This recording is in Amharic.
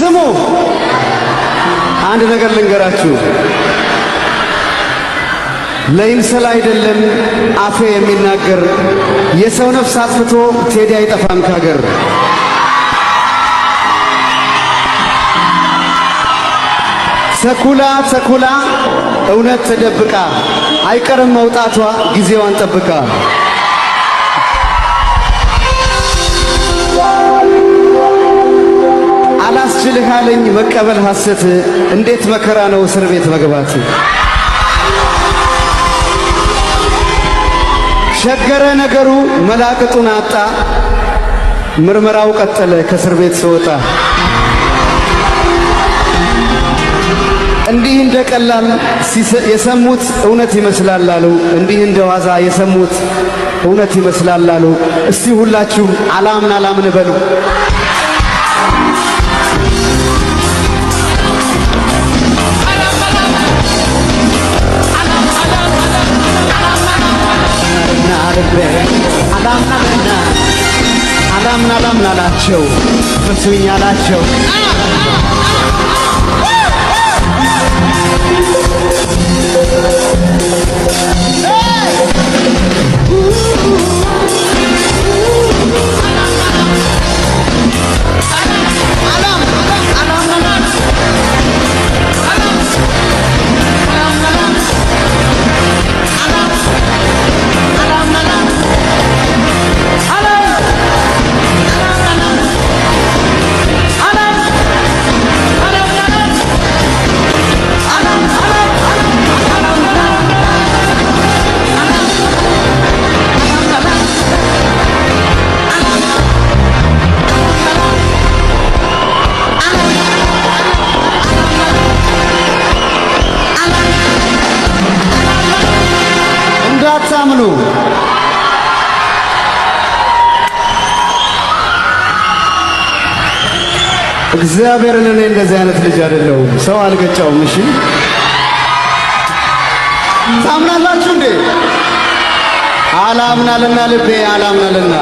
ስሙ አንድ ነገር ልንገራችሁ ለይምሰል አይደለም አፌ የሚናገር የሰው ነፍስ አጥፍቶ ቴዲ አይጠፋም ካገር ሰኩላ እውነት ተደብቃ አይቀርም መውጣቷ ጊዜዋን ጠብቃ አላስችልህ አለኝ መቀበል ሐሰት እንዴት መከራ ነው እስር ቤት መግባት ሸገረ ነገሩ መላቅጡን አጣ ምርመራው ቀጠለ ከእስር ቤት ሲወጣ እንዲህ እንደቀላል የሰሙት እውነት ይመስላል አሉ እንዲህ እንደዋዛ የሰሙት እውነት ይመስላል አሉ እስቲ ሁላችሁ አላምን በሉ አላምን አላቸው ፍቱኝ አላቸው እንዳታምኑ እግዚአብሔርን እኔ እንደዚህ አይነት ልጅ አይደለሁም ሰው አልገጫውም እሺ ታምናላችሁ እንዴ አላምናልና ልቤ አላምናልና